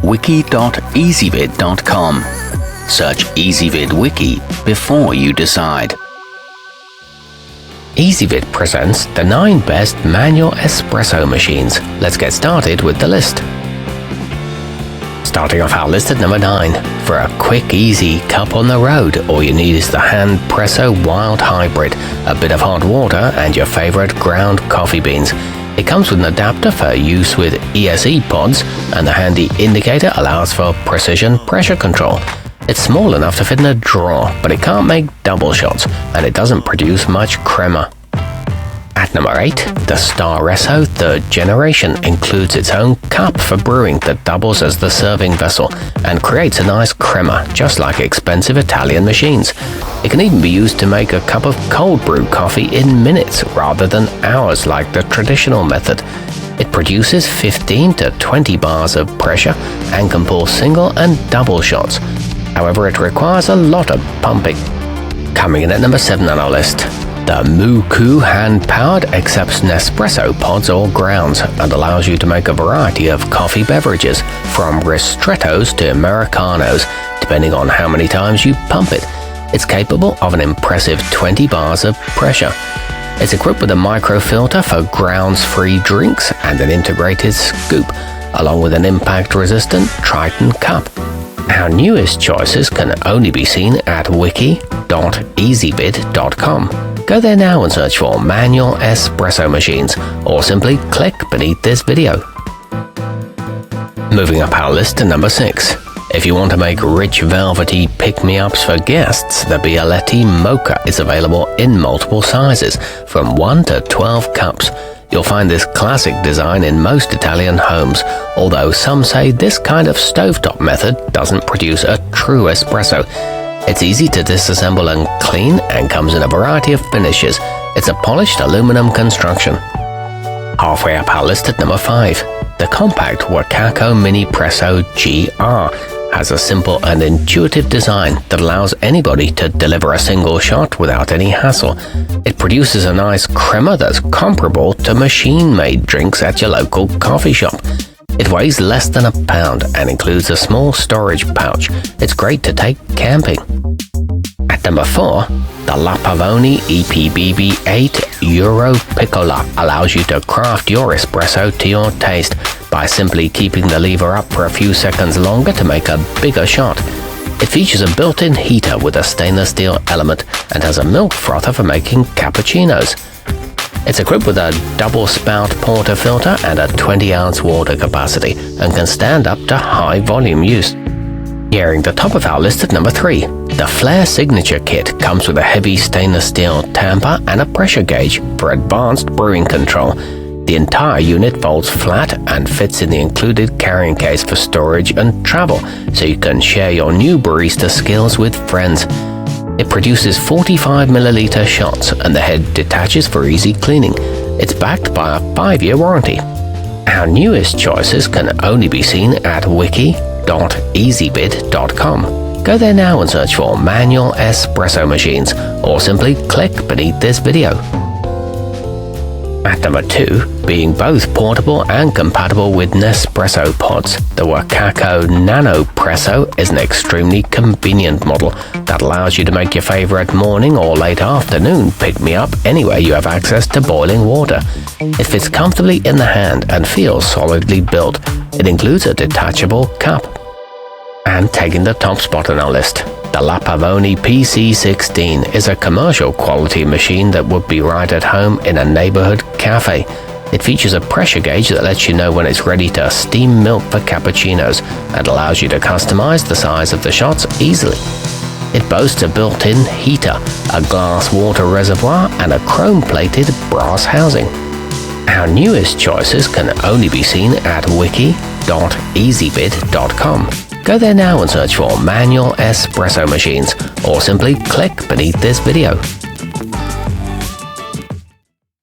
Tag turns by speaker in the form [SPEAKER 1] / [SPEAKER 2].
[SPEAKER 1] wiki.ezvid.com. Search Ezvid Wiki before you decide.
[SPEAKER 2] Ezvid presents the 9 best manual espresso machines. Let's get started with the list. Starting off our list at number 9. For a quick, easy cup on the road, all you need is the handpresso wild hybrid, a bit of hot water, and your favorite ground coffee beans. It comes with an adapter for use with ESE pods, and the handy indicator allows for precision pressure control. It's small enough to fit in a drawer, but it can't make double shots, and it doesn't produce much crema. At number 8, the Staresso 3rd generation includes its own cup for brewing that doubles as the serving vessel and creates a nice crema, just like expensive Italian machines. It can even be used to make a cup of cold brew coffee in minutes rather than hours like the traditional method. It produces 15 to 20 bars of pressure and can pull single and double shots. However, it requires a lot of pumping. Coming in at number 7 on our list, the moocoo hand-powered accepts Nespresso pods or grounds and allows you to make a variety of coffee beverages, from ristrettos to Americanos, depending on how many times you pump it. It's capable of an impressive 20 bars of pressure. It's equipped with a microfilter for grounds-free drinks and an integrated scoop, along with an impact-resistant Triton cup. Our newest choices can only be seen at wiki.ezvid.com. Go there now and search for manual espresso machines, or simply click beneath this video. Moving up our list to number 6. If you want to make rich velvety pick-me-ups for guests, the Bialetti Moka is available in multiple sizes, from 1 to 12 cups. You'll find this classic design in most Italian homes, although some say this kind of stovetop method doesn't produce a true espresso. It's easy to disassemble and clean and comes in a variety of finishes. It's a polished aluminum construction. Halfway up our list at number 5, the compact wacaco minipresso GR has a simple and intuitive design that allows anybody to deliver a single shot without any hassle. It produces a nice crema that's comparable to machine-made drinks at your local coffee shop. It weighs less than a pound and includes a small storage pouch. It's great to take camping. At number 4, the La Pavoni EPBB8 europiccola allows you to craft your espresso to your taste by simply keeping the lever up for a few seconds longer to make a bigger shot. It features a built-in heater with a stainless steel element and has a milk frother for making cappuccinos. It's equipped with a double spout portafilter and a 20-ounce water capacity and can stand up to high volume use. Nearing the top of our list at number 3, the Flair Signature Kit comes with a heavy stainless steel tamper and a pressure gauge for advanced brewing control. The entire unit folds flat and fits in the included carrying case for storage and travel, so you can share your new barista skills with friends. It produces 45 milliliter shots and the head detaches for easy cleaning. It's backed by a 5-year warranty. Our newest choices can only be seen at wiki.ezvid.com. Go there now and search for manual espresso machines, or simply click beneath this video. At number 2, being both portable and compatible with Nespresso pods, the wacaco nanopresso is an extremely convenient model that allows you to make your favorite morning or late afternoon pick-me-up anywhere you have access to boiling water. It fits comfortably in the hand and feels solidly built. It includes a detachable cup. And taking the top spot on our list, the La Pavoni PC16 is a commercial quality machine that would be right at home in a neighborhood cafe. It features a pressure gauge that lets you know when it's ready to steam milk for cappuccinos and allows you to customize the size of the shots easily. It boasts a built-in heater, a glass water reservoir, and a chrome-plated brass housing. Our newest choices can only be seen at wiki.ezvid.com. Go there now and search for manual espresso machines, or simply click beneath this video.